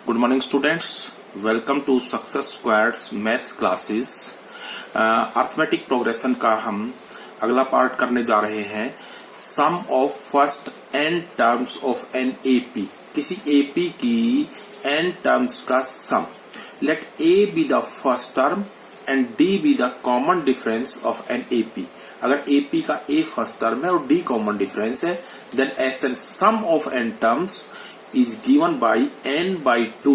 Good morning students, welcome to success squares maths classes. Arithmetic progression का हम अगला part करने जा रहे हैं। Sum of first n terms of an AP, किसी एपी की एन टर्म्स का sum. Let A be the first term and D be the common difference of an AP. अगर एपी का ए फर्स्ट टर्म है और d common difference है, then S n sum of n terms is given by n by 2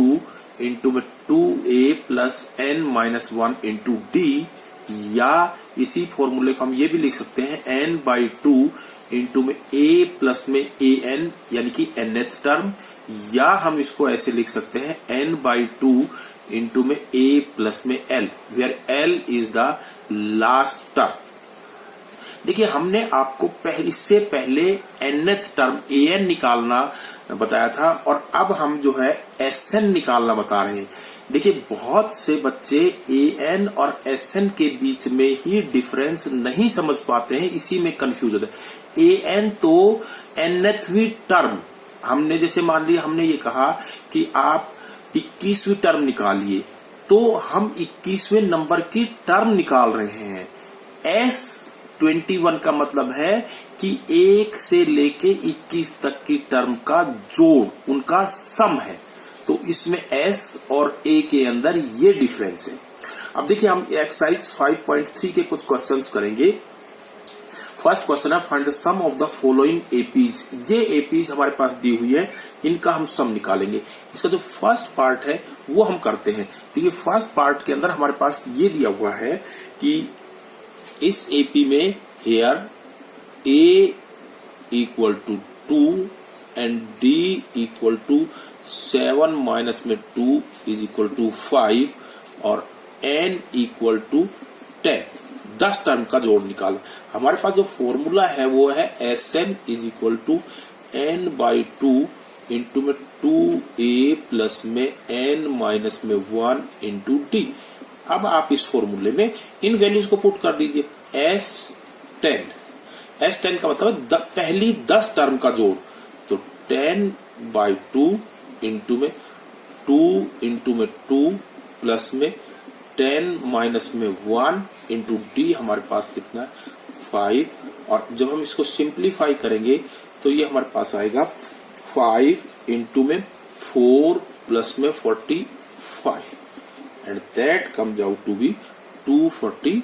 into 2a plus n minus 1 into d, या इसी फॉर्मूले को हम ये भी लिख सकते हैं n by 2 इंटू में a प्लस में an यानी कि nth टर्म, या हम इसको ऐसे लिख सकते हैं n by 2 इंटू में a प्लस में l, where l is the last term. देखिए, हमने आपको इससे पहले nth टर्म an निकालना बताया था और अब हम जो है sn निकालना बता रहे हैं। देखिए, बहुत से बच्चे an और sn के बीच में ही डिफरेंस नहीं समझ पाते हैं, इसी में कंफ्यूज होते हैं। an तो nthवीं टर्म, हमने जैसे मान लिया, हमने ये कहा कि आप 21वीं टर्म निकालिए, तो हम 21वें नंबर की टर्म निकाल रहे हैं। S21 का मतलब है कि 1 से लेके 21 तक की टर्म का जोड़, उनका सम है। तो इसमें S और A के अंदर ये डिफरेंस है। अब देखिए, हम एक्सरसाइज 5.3 के कुछ क्वेश्चंस करेंगे। फर्स्ट क्वेश्चन है, find the sum of the following APs. ये एपीज हमारे पास दी हुई है, इनका हम सम निकालेंगे। इसका जो फर्स्ट पार्ट है वो हम करते हैं। देखिए, फर्स्ट पार्ट के अंदर हमारे पास ये दिया हुआ है कि इस एपी में here A equal to 2 and D equal to 7 minus में 2 इज इक्वल टू 5 और N इक्वल टू 10 टर्म का जोड़ निकाला। हमारे पास जो फॉर्मूला है वो है Sn is equal to N by 2 into में 2A प्लस में N माइनस में 1 इंटू D। अब आप इस फॉर्मूले में इन वैल्यूज को पुट कर दीजिए। S10 का मतलब है पहली 10 टर्म का जोड़, तो 10 बाई 2 इंटू में 2 प्लस में 10 माइनस में 1 इंटू डी, हमारे पास कितना है 5। और जब हम इसको सिंप्लीफाई करेंगे तो ये हमारे पास आएगा 5 इंटू में 4 प्लस में 45 and that comes out to be 245।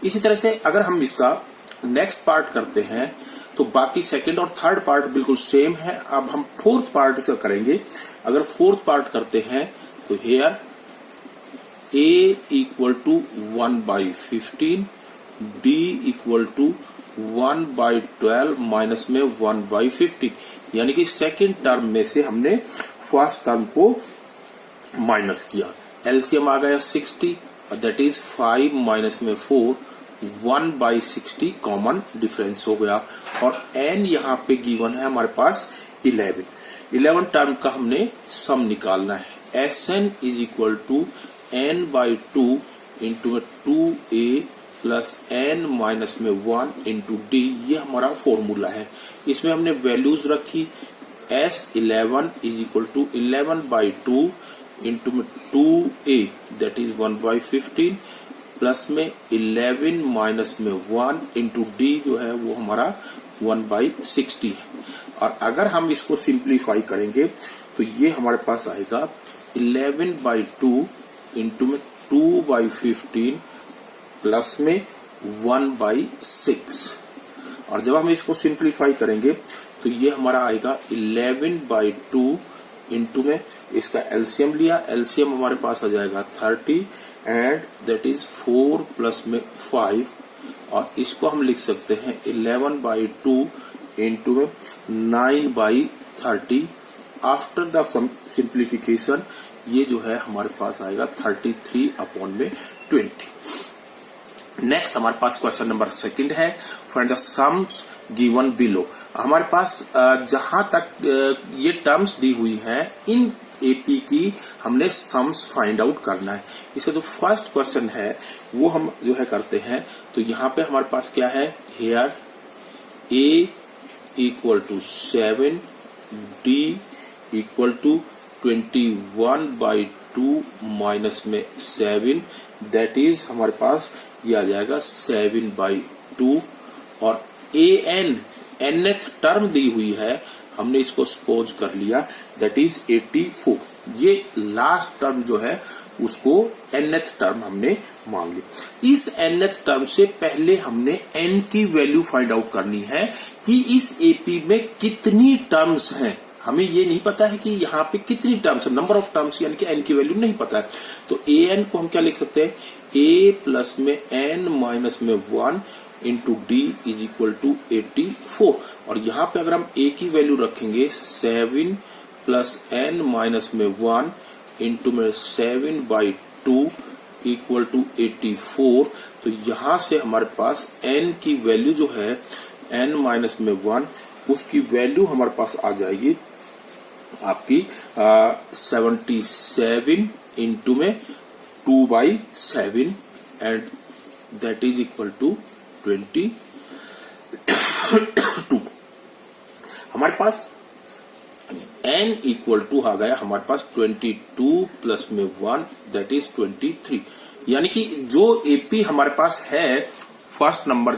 इसी तरह से अगर हम इसका नेक्स्ट पार्ट करते हैं तो बाकी सेकंड और थर्ड पार्ट बिल्कुल सेम है। अब हम फोर्थ पार्ट से करेंगे। अगर फोर्थ पार्ट करते हैं तो here A equal to 1 by 15, D equal to 1 by 12 minus में 1 बाई 15, यानी कि सेकंड टर्म में से हमने फर्स्ट टर्म को माइनस किया। एलसीएम आ गया 60, दैट इज 5 माइनस में 4, 1 बाई 60 कॉमन डिफरेंस हो गया। और n यहाँ पे गिवन है हमारे पास 11 टर्म का हमने सम निकालना है। Sn is equal to n by 2 into 2a plus n minus में 1 इंटू d, ये हमारा फॉर्मूला है। इसमें हमने वैल्यूज रखी। S11 is equal to 11 by 2 into में 2a that is 1 by 15 plus में 11 माइनस में 1 इंटू डी जो है वो हमारा 1 बाई 60 है। और अगर हम इसको सिंप्लीफाई करेंगे तो ये हमारे पास आएगा 11 बाई 2 इंटू में 2 बाई 15 प्लस में 1 बाई 6। और जब हम इसको सिंप्लीफाई करेंगे तो ये हमारा आएगा 11 बाई 2 इंटू में इसका एलसीएम लिया, एलसीएम हमारे पास आ जाएगा 30 एंड दैट इज 4 प्लस में 5, और इसको हम लिख सकते हैं 11 बाई 2 इंटू में 9 बाई 30। आफ्टर द सिंप्लीफिकेशन ये जो है हमारे पास आएगा 33 अपॉन में 20। नेक्स्ट हमारे पास क्वेश्चन नंबर सेकंड है, find the sums given below. हमारे पास जहां तक ये टर्म्स दी हुई हैं, इन एपी की हमने सम्स फाइंड आउट करना है। इसका जो फर्स्ट क्वेश्चन है वो हम जो है करते हैं। तो यहाँ पे हमारे पास क्या है, here A equal to 7, D equal to 21/2 minus में 7, दैट इज हमारे पास ये आ जाएगा 7/2। और an nth टर्म दी हुई है, हमने इसको सपोज कर लिया, दैट इज 84। ये लास्ट टर्म जो है उसको nth टर्म हमने मान ली। इस nth टर्म से पहले हमने n की वैल्यू फाइंड आउट करनी है कि इस एपी में कितनी टर्म्स हैं। हमें ये नहीं पता है कि यहाँ पे कितनी टर्म्स है, नंबर ऑफ टर्म्स, यानी कि n की वैल्यू नहीं पता है। तो an को हम क्या लिख सकते हैं, a प्लस में n माइनस में 1 into D is equal to 84। और यहाँ पे अगर हम a की वैल्यू रखेंगे 7 प्लस n माइनस में 1 इंटू में 7/2 इक्वल टू 84, तो यहां से हमारे पास n की वैल्यू जो है n माइनस में 1, उसकी वैल्यू हमारे पास आ जाएगी आपकी 77 इंटू में 2/7 and that is equal to 22। हमारे पास n इक्वल टू आ गया हमारे पास 22 प्लस में 1 दैट इज 23। यानी कि जो एपी हमारे पास है फर्स्ट नंबर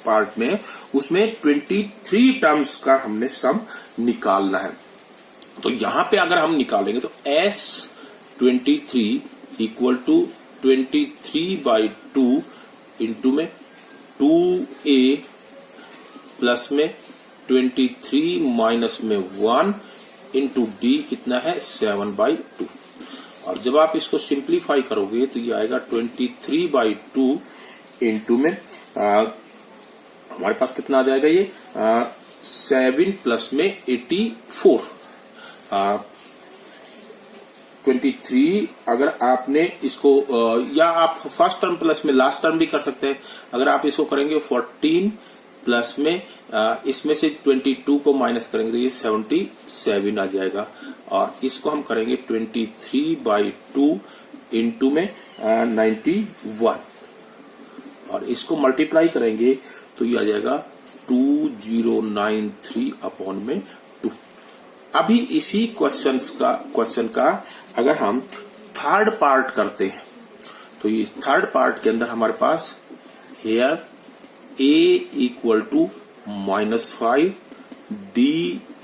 पार्ट में, उसमें 23 टर्म्स का हमने सम निकालना है। तो यहां पे अगर हम निकालेंगे तो S23 इक्वल टू 23/2 इंटू में 2a प्लस में 23 माइनस में 1 इंटू डी कितना है 7/2। और जब आप इसको सिंप्लीफाई करोगे तो ये आएगा 23/2 इंटू में हमारे पास कितना आ जाएगा, ये 7 प्लस में 84। 23 अगर आपने इसको या आप फर्स्ट टर्म प्लस में लास्ट टर्म भी कर सकते हैं। अगर आप इसको करेंगे 14 प्लस में इसमें से 22 को माइनस करेंगे तो ये 77 आ जाएगा। और इसको हम करेंगे 23/2 इंटू में 91 और इसको मल्टीप्लाई करेंगे तो ये आ जाएगा 2093 अपॉन में 2। अभी इसी क्वेश्चन का अगर हम थर्ड पार्ट करते हैं तो ये थर्ड पार्ट के अंदर हमारे पास here a equal to -5, d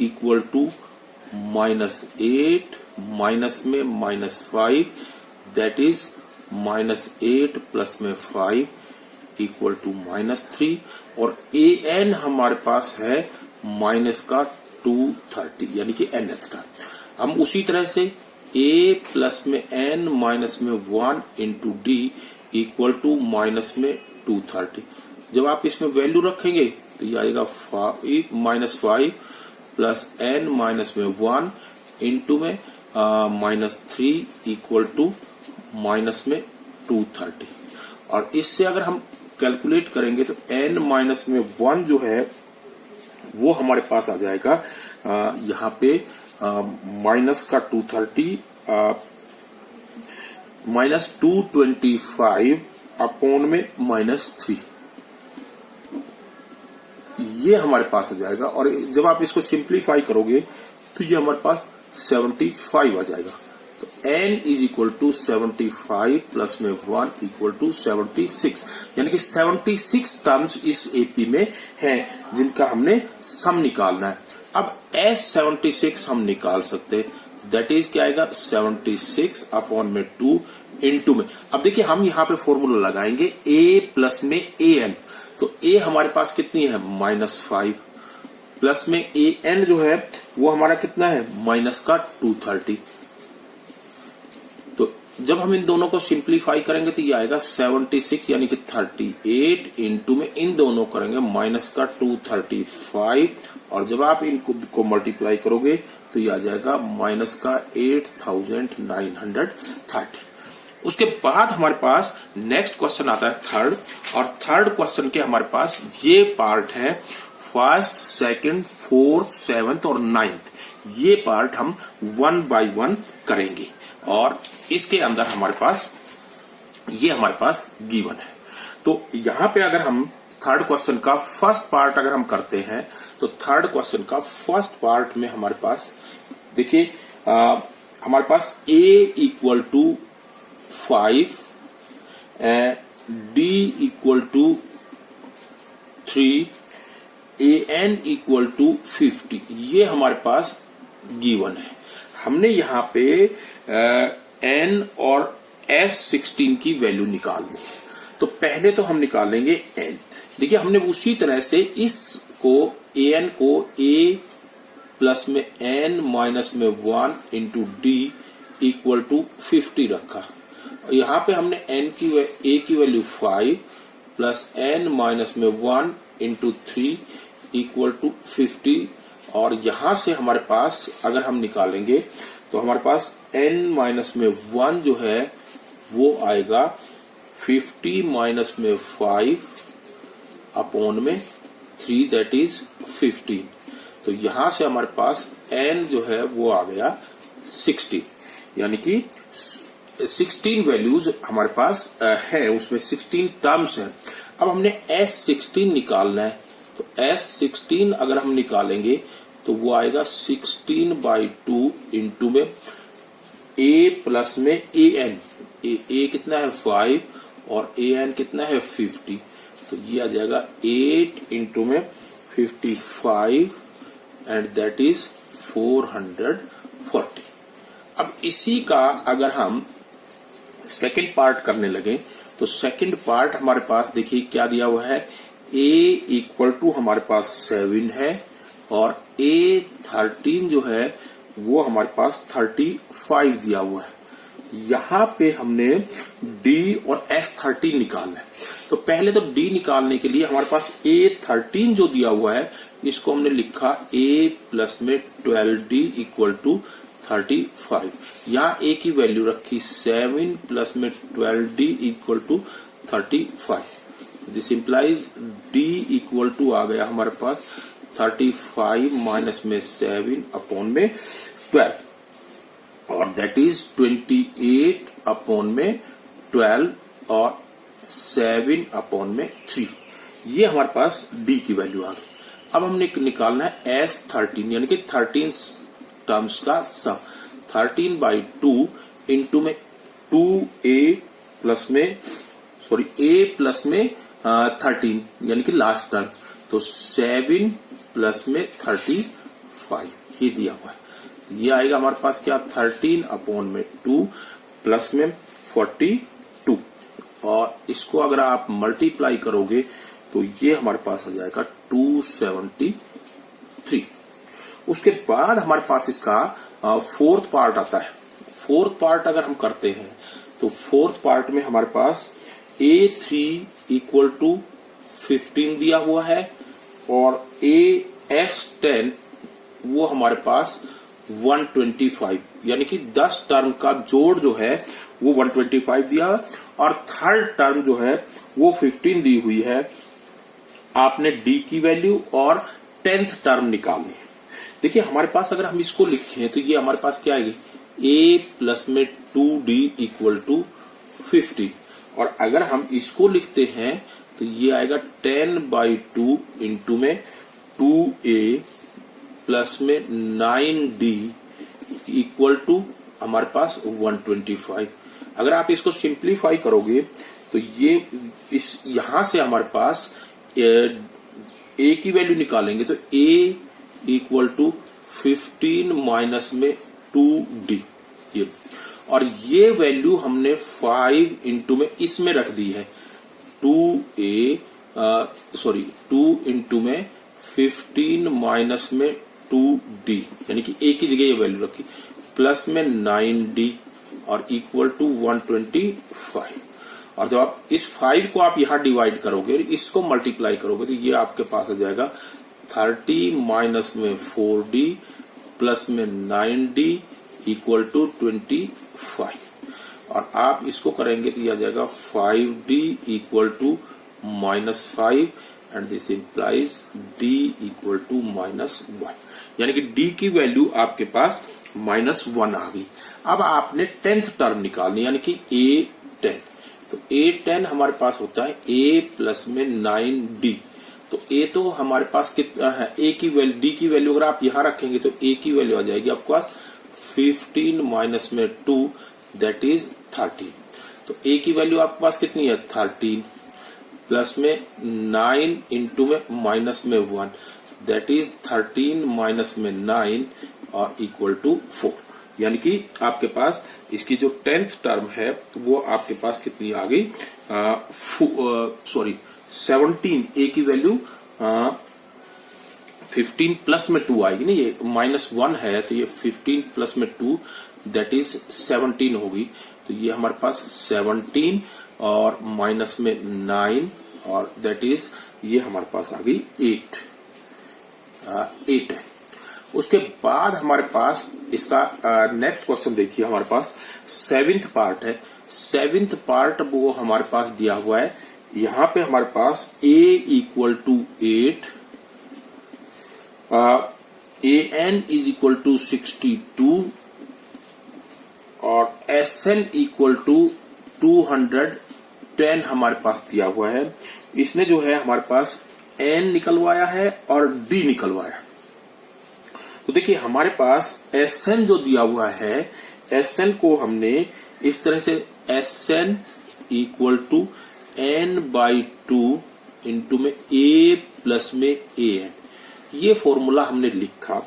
equal to -8 minus में -5 दैट इज -8 प्लस में 5 इक्वल टू -3 और an हमारे पास है माइनस का 230 यानी कि nth टर्म। हम उसी तरह से a प्लस में n माइनस में 1 into D equal to minus में 230। जब आप इसमें वैल्यू रखेंगे तो ये आएगा -5 प्लस n माइनस में 1 इंटू में -3 इक्वल टू माइनस में 230। और इससे अगर हम कैलकुलेट करेंगे तो n माइनस में 1 जो है वो हमारे पास आ जाएगा यहाँ पे माइनस का 230 -225 अपॉन में -3 ये हमारे पास आ जाएगा। और जब आप इसको सिंप्लीफाई करोगे तो ये हमारे पास 75 आ जाएगा। तो n is equal to 75 plus में 1 इक्वल टू 76 यानी कि 76 टर्म्स इस एपी में हैं जिनका हमने सम निकालना है। अब S76 हम निकाल सकते हैं, दैट इज क्या आएगा 76 अपॉन में 2 इंटू में। अब देखिए हम यहाँ पे फॉर्मूला लगाएंगे a प्लस में an। तो a हमारे पास कितनी है -5 प्लस में an जो है वो हमारा कितना है माइनस का 230। तो जब हम इन दोनों को सिंप्लीफाई करेंगे तो ये आएगा 76 यानी कि 38 इंटू में इन दोनों करेंगे माइनस का 235 और जब आप इनको मल्टीप्लाई करोगे तो ये आ जाएगा माइनस का 8930। उसके बाद हमारे पास नेक्स्ट क्वेश्चन आता है थर्ड, और थर्ड क्वेश्चन के हमारे पास ये पार्ट है फर्स्ट, सेकंड, फोर्थ, सेवंथ और 9th। ये पार्ट हम 1 बाय 1 करेंगे और इसके अंदर हमारे पास गिवन है। तो यहां पे अगर हम थर्ड क्वेश्चन का फर्स्ट पार्ट अगर हम करते हैं तो थर्ड क्वेश्चन का फर्स्ट पार्ट में हमारे पास देखिए हमारे पास a equal to 5, d equal to 3, an equal to 50, ये हमारे पास गिवन है। हमने यहाँ पे n और s16 की वैल्यू निकालनी है। तो पहले तो हम निकालेंगे n। देखिए हमने उसी तरह से इसको an को a प्लस में n माइनस में 1 इंटू डी इक्वल टू 50 रखा। यहाँ पे हमने a की वैल्यू 5 प्लस n माइनस में 1 इंटू 3 इक्वल टू 50, और यहां से हमारे पास अगर हम निकालेंगे तो हमारे पास n माइनस में 1 जो है वो आएगा 50 माइनस में 5 अपॉन में 3, दैट इज 15। तो यहां से हमारे पास n जो है वो आ गया 16, यानी कि 16 वैल्यूज हमारे पास है, उसमें 16 टर्म्स हैं। अब हमने S16 निकालना है, तो S16 अगर हम निकालेंगे तो वो आएगा 16/2 इंटू में a प्लस में an, a कितना है 5 और an कितना है 50, तो ये आ जाएगा 8 इंटू में 55 एंड दैट इज 440। अब इसी का अगर हम सेकंड पार्ट करने लगे तो सेकंड पार्ट हमारे पास देखिए क्या दिया हुआ है, a इक्वल टू हमारे पास 7 है और A13 जो है वो हमारे पास 35 दिया हुआ है। यहाँ पे हमने D और S13 निकालना है। तो पहले तो D निकालने के लिए हमारे पास A13 जो दिया हुआ है इसको हमने लिखा A प्लस में 12D इक्वल टू 35। यहाँ A की वैल्यू रखी 7 प्लस में 12D equal to 35। This implies D equal to आ गया हमारे पास 35 माइनस में 7 अपॉन में 12, और दैट इज 28 अपॉन में 12 और 7 अपॉन में 3। ये हमारे पास D की वैल्यू आ गई। अब हमने निकालना है S13 यानी कि 13 टर्म्स का सम। 13/2 इंटू में 2a प्लस में a प्लस में 13 यानी कि लास्ट टर्म, तो 7 प्लस में 35 ये दिया हुआ है। ये आएगा हमारे पास क्या 13 अपॉन में 2 प्लस में 42, और इसको अगर आप मल्टीप्लाई करोगे तो ये हमारे पास आ जाएगा 273। उसके बाद हमारे पास इसका फोर्थ पार्ट आता है। फोर्थ पार्ट अगर हम करते हैं तो फोर्थ पार्ट में हमारे पास A3 इक्वल टू 15 दिया हुआ है और S10 वो हमारे पास 125 यानी कि 10 टर्म का जोड़ जो है वो 125 दिया, और थर्ड टर्म जो है वो 15 दी हुई है। आपने D की वैल्यू और 10th टर्म निकालनी है। देखिए हमारे पास अगर हम इसको लिखें तो ये हमारे पास क्या आएगी A प्लस में 2D इक्वल टू 50, और अगर हम इसको लिखते हैं तो ये आएगा 10/2 इंटू में 2A प्लस में 9D इक्वल टू हमारे पास 125। अगर आप इसको सिंप्लीफाई करोगे तो ये इस यहां से हमारे पास A की वैल्यू निकालेंगे तो A इक्वल टू 15 माइनस में 2D, ये और ये वैल्यू हमने 5 इंटू में इसमें रख दी है 2 इंटू में 15 माइनस में 2D यानी कि A की जगह ये वैल्यू रखी प्लस में 9D और इक्वल टू 125। और जब आप इस 5 को आप यहां डिवाइड करोगे इसको मल्टीप्लाई करोगे तो ये आपके पास आ जाएगा 30 माइनस में 4D प्लस में 9D इक्वल टू 25, और आप इसको करेंगे तो ये आ जाएगा 5D equal to -5 and this implies D equal to -1, यानी कि D की वैल्यू आपके पास -1 आ गई। अब आपने 10th टर्म निकालनी यानी कि A10, तो A10 हमारे पास होता है A प्लस में 9D, तो A तो हमारे पास कितना है A की वैल्यू, D की वैल्यू अगर आप यहां रखेंगे तो A की वैल्यू आ जाएगी आपके पास 15 माइनस में 2 दैट इज 13। तो ए की वैल्यू आपके पास कितनी है 13 प्लस में 9 इंटू में माइनस में 1 दैट इज 13 माइनस में 9 और इक्वल टू 4। यानी कि आपके पास इसकी जो 10th टर्म है वो आपके पास कितनी आ गई 17। ए की वैल्यू 15 प्लस में 2 आएगी ना, ये -1 है तो ये 15 प्लस में 2 दैट इज 17 होगी। तो ये हमारे पास 17 और माइनस में 9 और दैट इज ये हमारे पास आ गई 8 है। उसके बाद हमारे पास इसका नेक्स्ट क्वेश्चन देखिए, हमारे पास 7th पार्ट है। 7th पार्ट वो हमारे पास दिया हुआ है, यहां पे हमारे पास a equal to 8, an is equal to 62 और sn इक्वल टू 210 हमारे पास दिया हुआ है। इसने जो है हमारे पास n निकलवाया है और d निकलवाया। तो देखिए हमारे पास Sn जो दिया हुआ है, Sn को हमने इस तरह से Sn equal to n/2 into में a प्लस में an, ये फॉर्मूला हमने लिखा।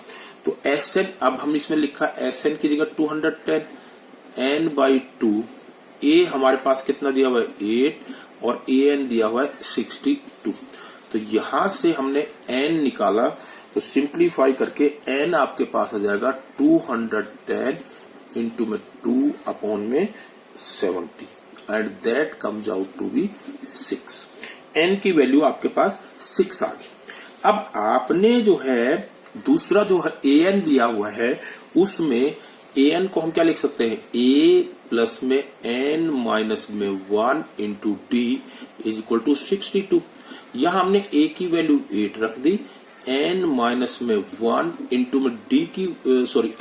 तो Sn अब हम इसमें लिखा Sn की जगह 210 n/2, a हमारे पास कितना दिया हुआ है 8 और an दिया हुआ है 62। तो यहां से हमने n निकाला तो सिंप्लीफाई करके n आपके पास आ जाएगा 210 इंटू में 2 अपॉन में 70 and that comes out to be 6। n की वैल्यू आपके पास 6 आ गई। अब आपने जो है दूसरा जो है an दिया हुआ है, उसमें an को हम क्या लिख सकते हैं a प्लस में n माइनस में 1 into D is equal to 62। यहां हमने a की वैल्यू 8 रख दी, n माइनस में 1 इंटू में d की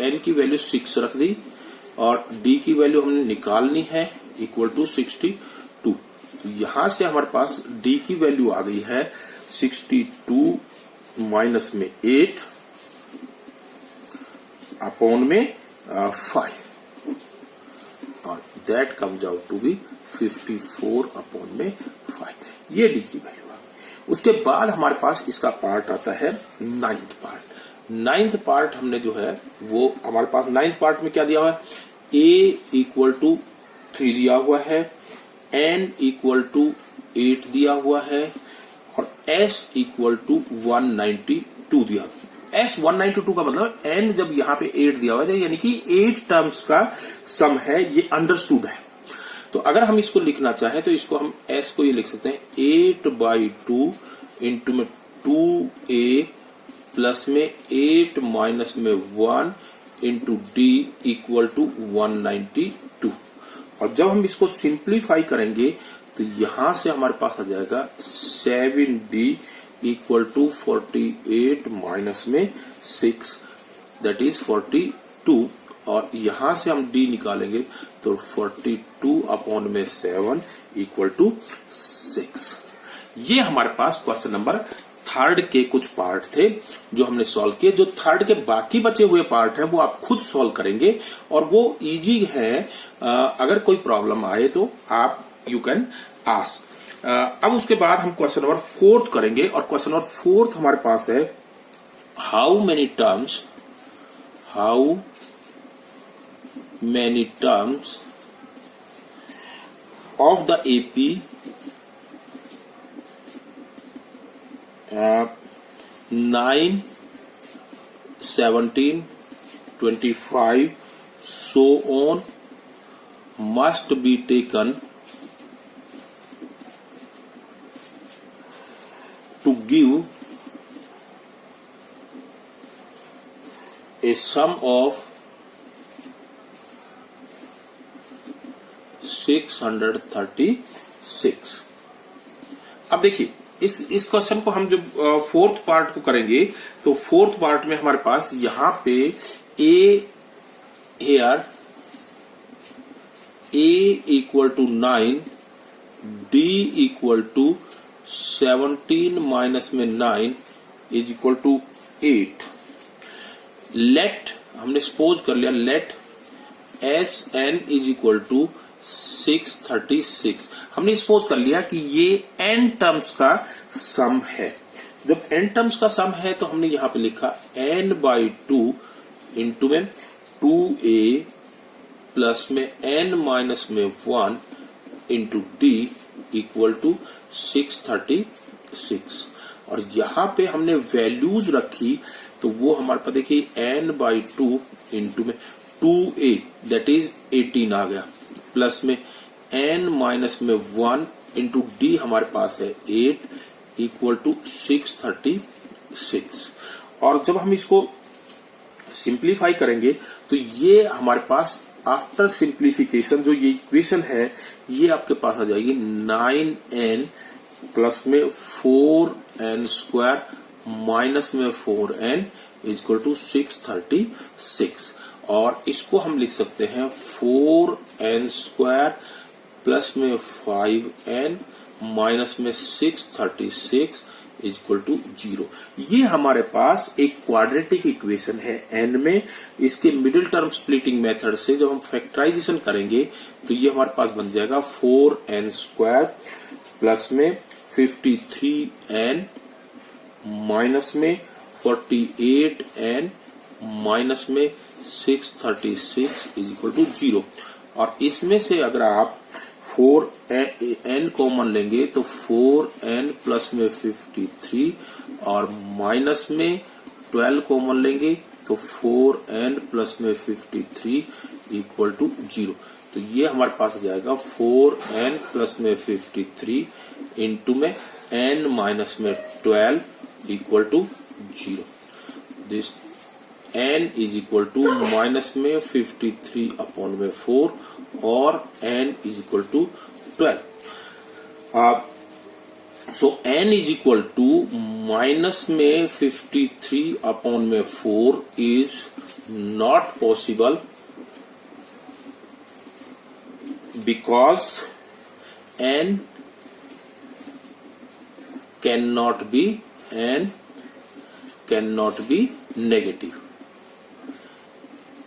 n की वैल्यू 6 रख दी और d की वैल्यू हमने निकालनी है इक्वल टू 62। तो यहां से हमारे पास d की वैल्यू आ गई है 62 माइनस में 8 अपॉन में 5 और that comes out to be 54 upon में 5। ये d की वैल्यू। उसके बाद हमारे पास इसका पार्ट आता है 9th पार्ट। 9th पार्ट हमने जो है वो हमारे पास 9th पार्ट में क्या दिया हुआ है, a इक्वल टू 3 दिया हुआ है, n इक्वल टू 8 दिया हुआ है और s इक्वल टू 192 दिया हुआ है। s 192 का मतलब n जब यहाँ पे 8 दिया हुआ है यानी कि 8 टर्म्स का सम है, ये अंडरस्टूड है। तो अगर हम इसको लिखना चाहें तो इसको हम s को ये लिख सकते हैं 8/2 इंटू में 2a प्लस में 8 माइनस में 1 इंटू डी इक्वल टू 192। और जब हम इसको सिंप्लीफाई करेंगे तो यहां से हमारे पास आ जाएगा 7d इक्वल टू 48 माइनस में 6 दैट इज 42 और यहां से हम d निकालेंगे तो 42 अपॉन में 7 इक्वल टू 6। ये हमारे पास क्वेश्चन नंबर 3 के कुछ पार्ट थे जो हमने सॉल्व किए। जो 3 के बाकी बचे हुए पार्ट हैं वो आप खुद सॉल्व करेंगे और वो इजी है। अगर कोई प्रॉब्लम आए तो आप यू कैन आस्क। अब उसके बाद हम क्वेश्चन नंबर 4 करेंगे और क्वेश्चन नंबर 4 हमारे पास है how many terms of the AP 9, 17, 25 so on must be taken to give a sum of 636। अब देखिए इस क्वेश्चन को हम जब 4th पार्ट को करेंगे तो 4th पार्ट में हमारे पास यहां पे a equal to 9, d equal to 17 minus में 9 इज इक्वल टू 8। लेट हमने सपोज कर लिया let S N is equal to 636। हमने सपोज कर लिया कि ये n टर्म्स का सम है। जब n टर्म्स का सम है तो हमने यहां पे लिखा n/2 इंटू में 2a प्लस में n माइनस में 1 इंटू d इक्वल टू 636। और यहां पे हमने वैल्यूज रखी तो वो हमारे पास देखिए n/2 इंटू में 2a दैट इज 18 आ गया, प्लस में n माइनस में 1 इंटू डी हमारे पास है 8 इक्वल टू 636। और जब हम इसको सिंप्लीफाई करेंगे तो ये हमारे पास आफ्टर सिंप्लीफिकेशन जो ये इक्वेशन है ये आपके पास आ जाएगी 9n प्लस में 4n स्क्वायर माइनस में 4n इक्वल टू 636। और इसको हम लिख सकते हैं 4n स्क्वायर प्लस में 5n माइनस में 636 इक्वल टू 0। ये हमारे पास एक क्वाड्रेटिक इक्वेशन है n में। इसके मिडिल टर्म स्प्लिटिंग मेथड से जब हम फैक्टराइजेशन करेंगे तो ये हमारे पास बन जाएगा 4n स्क्वायर प्लस में 53n माइनस में 48n माइनस में 636 इज इक्वल टू 0। और इसमें से अगर आप 4n कॉमन लेंगे तो 4n प्लस में 53 और माइनस में 12 कॉमन लेंगे तो 4n प्लस में 53 इक्वल टू 0। तो ये हमारे पास आ जाएगा 4n प्लस में 53 इंटू में n माइनस में 12 equal to 0। This n is equal to minus में 53 अपॉन में 4 और n is equal to 12। So n is equal to minus में 53 अपॉन में 4 is not possible because n cannot be negative.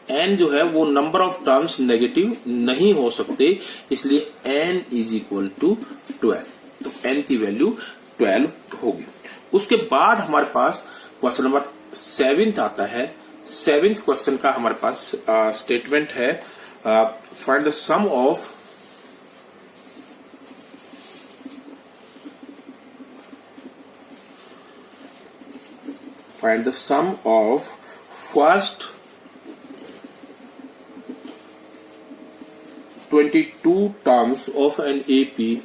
n जो है वो number of terms negative नहीं हो सकते, इसलिए n इज इक्वल टू 12। तो n की वैल्यू 12 होगी। उसके बाद हमारे पास क्वेश्चन नंबर 7 आता है। 7th क्वेश्चन का हमारे पास स्टेटमेंट है find the sum of first 22 terms of an AP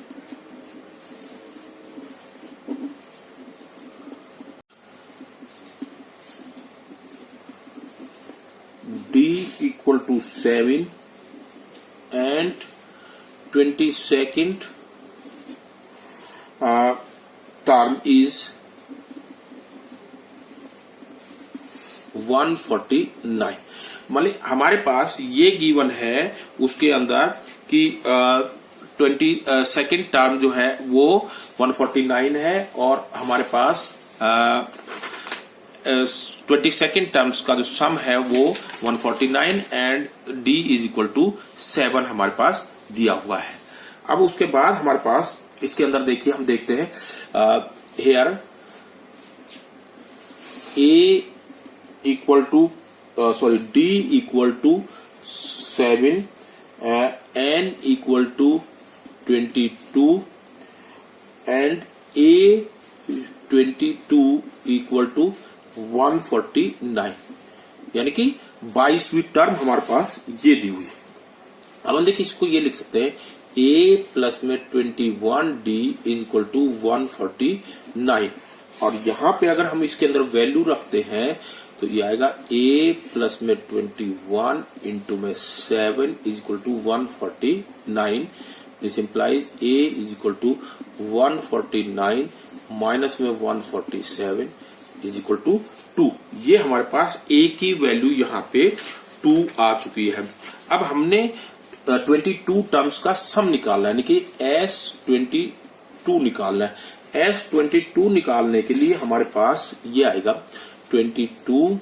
D equal to 7 and 22nd term is 149। मान ली हमारे पास ये गिवन है उसके अंदर कि 22nd टर्म जो है वो 149 है और हमारे पास 22nd टर्म्स का जो सम है वो 149 and d is equal to 7 हमारे पास दिया हुआ है। अब उसके बाद हमारे पास इसके अंदर देखिए हम देखते हैं here a equal to d equal to 7 n equal to 22 and a 22 equal to 149, यानी कि 22वीं टर्म हमारे पास ये दी हुई है। अब हम देखिए इसको ये लिख सकते हैं a प्लस में 21d इज इक्वल टू 149। और यहां पे अगर हम इसके अंदर वैल्यू रखते हैं तो ये आएगा a प्लस में 21 इंटू में 7 is equal to 149। This implies a is equal to 149 minus में 147 इज इक्वल टू 2। ये हमारे पास a की वैल्यू यहाँ पे 2 आ चुकी है। अब हमने 22 टर्म्स का सम निकालना है, यानी कि S22 निकालना है। S22 निकालने के लिए हमारे पास ये आएगा 22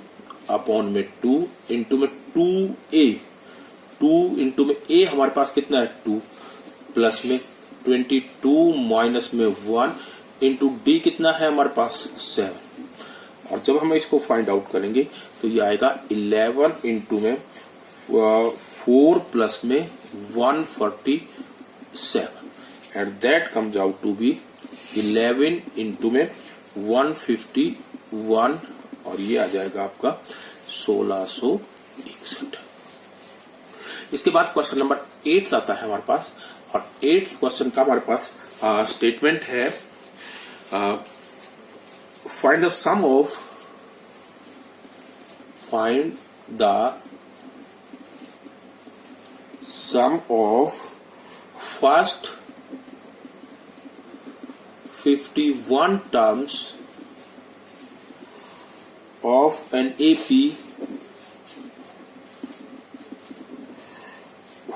अपॉन में 2 इंटू में 2a, 2 इंटू में a हमारे पास कितना है 2, प्लस में 22 माइनस में 1 इंटू डी कितना है हमारे पास 7। और जब हम इसको फाइंड आउट करेंगे तो ये आएगा 11 इंटू में 4 प्लस में 147 and that comes out to be 11 into में 151 और ये आ जाएगा आपका 1661। इसके बाद क्वेश्चन नंबर 8 आता है हमारे पास और 8th क्वेश्चन का हमारे पास स्टेटमेंट है find the sum of first 51 terms of an AP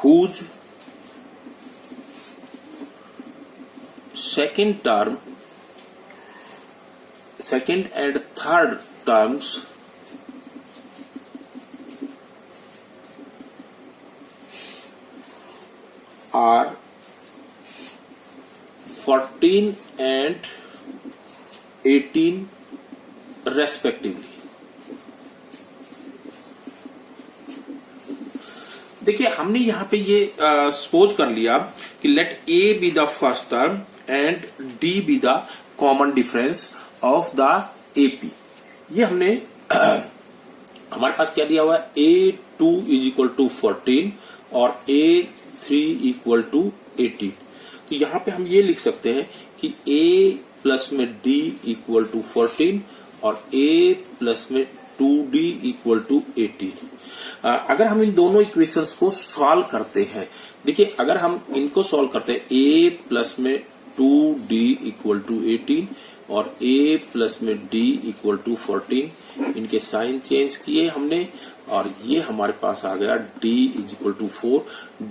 whose second and third terms are 14 and 18 respectively. देखिए हमने यहां पे ये सपोज कर लिया कि let A be the first term and D be the common difference of the AP. ये हमने हमारे पास क्या दिया हुआ है A2 इज इक्वल टू 14 और A3 इक्वल टू 18। तो यहां पे हम ये लिख सकते हैं कि A प्लस में D इक्वल टू 14 और A प्लस में 2D इक्वल टू 18। अगर हम इन दोनों इक्वेशंस को सॉल्व करते हैं, देखिए अगर हम इनको सॉल्व करते हैं A प्लस में 2D इक्वल टू 18 और A प्लस में D इक्वल टू 14, इनके साइन चेंज किए हमने और ये हमारे पास आ गया D is equal to 4।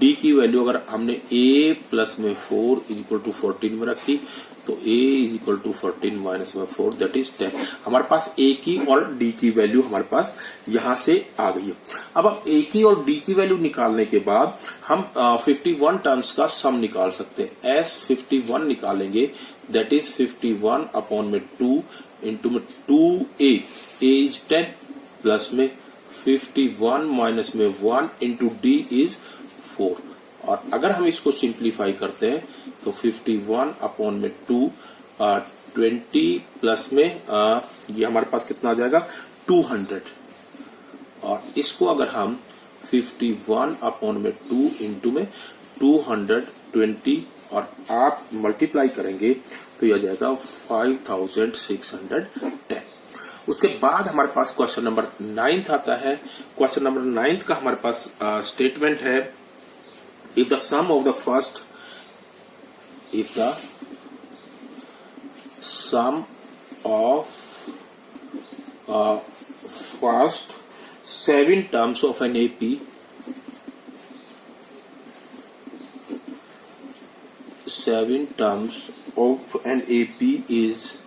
D की वैल्यू अगर हमने A प्लस में 4 इज इक्वल टू 14 में रखी तो A is equal to 14 minus में 4 दैट इज 10। हमारे पास A की और D की वैल्यू हमारे पास यहां से आ गई है। अब हम A की और D की वैल्यू निकालने के बाद हम 51 टर्म्स का सम निकाल सकते हैं। S51 निकालेंगे दैट इज 51 अपॉन में 2 इंटू में 2A, A इज 10 प्लस में 51 माइनस में 1 इंटू D इज 4। और अगर हम इसको सिंप्लीफाई करते हैं तो 51 अपॉन में 2 20 प्लस में ये हमारे पास कितना आ जाएगा 200। और इसको अगर हम 51 अपॉन में 2 इंटू में 220 और आप मल्टीप्लाई करेंगे तो यह जाएगा 5610। उसके बाद हमारे पास क्वेश्चन नंबर 9 आता है। क्वेश्चन नंबर 9 का हमारे पास स्टेटमेंट है if the sum of the first 7 terms of an AP is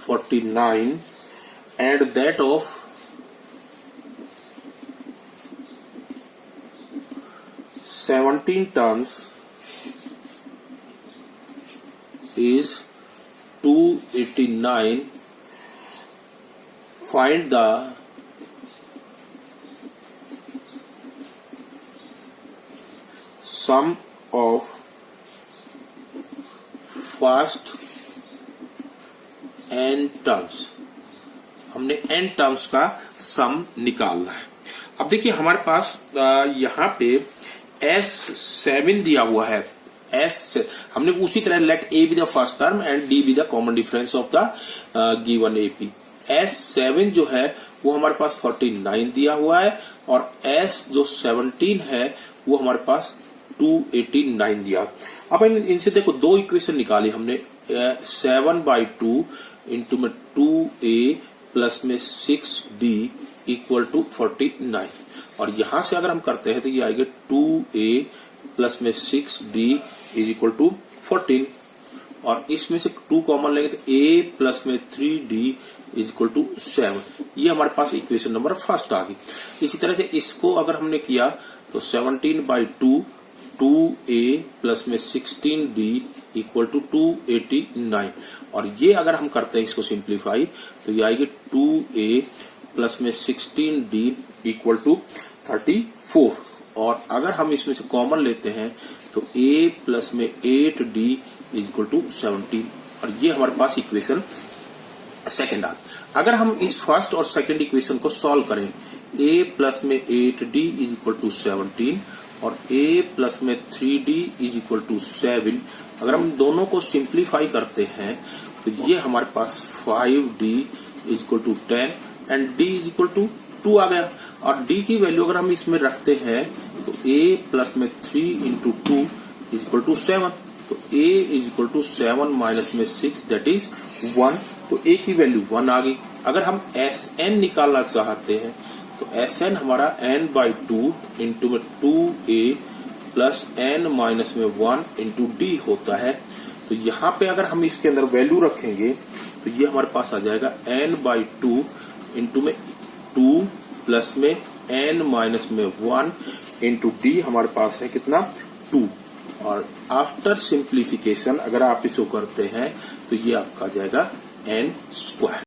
49 and that of 17 terms is 289, find the sum of first n terms। हमने n टर्म्स का सम निकालना है। अब देखिए हमारे पास यहाँ पे S7 दिया हुआ है। हमने उसी तरह let A be the first term and D be the common difference of the given AP। S7 जो है वो हमारे पास 49 दिया हुआ है और S जो 17 है वो हमारे पास 289 दिया। अब इनसे देखो दो इक्वेशन निकाली हमने 7/2 इंटू में 2A प्लस में 6D इक्वल टू 49 और यहां से अगर हम करते हैं तो ये आएगा 2A प्लस में 6D इज इक्वल टू 14 और इसमें से 2 कॉमन लेंगे तो A प्लस में 3D इज इक्वल टू 7। ये हमारे पास इक्वेशन नंबर फर्स्ट आ गई। इसी तरह से इसको अगर हमने किया तो 17/2 2a प्लस में 16d इक्वल टू 289, और ये अगर हम करते हैं इसको सिंप्लीफाई तो ये आएगी 2a प्लस में 16d इक्वल टू 34, और अगर हम इसमें से कॉमन लेते हैं तो a प्लस में 8d इक्वल टू 17, और ये हमारे पास इक्वेशन सेकेंड आ गई। अगर हम इस फर्स्ट और सेकेंड इक्वेशन को सॉल्व करें, a प्लस में 8d इज इक्वल टू 17 और a प्लस में 3d इज इक्वल टू 7, अगर हम दोनों को सिंप्लीफाई करते हैं तो ये हमारे पास 5d is equal to 10 and d is equal to 2 आ गया। और d की वैल्यू अगर हम इसमें रखते हैं तो a प्लस में 3 इंटू 2 इज इक्वल टू 7, तो a is equal to 7 minus में 6 दैट इज 1, तो a की वैल्यू 1 आ गई। अगर हम Sn निकालना चाहते हैं तो Sn हमारा n/2 इंटू में 2a प्लस n माइनस में 1 इंटू d होता है। तो यहाँ पे अगर हम इसके अंदर वैल्यू रखेंगे तो ये हमारे पास आ जाएगा n/2 इंटू में 2 प्लस में n माइनस में 1 इंटू d हमारे पास है कितना 2, और आफ्टर सिंप्लीफिकेशन अगर आप इसको करते हैं तो ये आपका आ जाएगा n²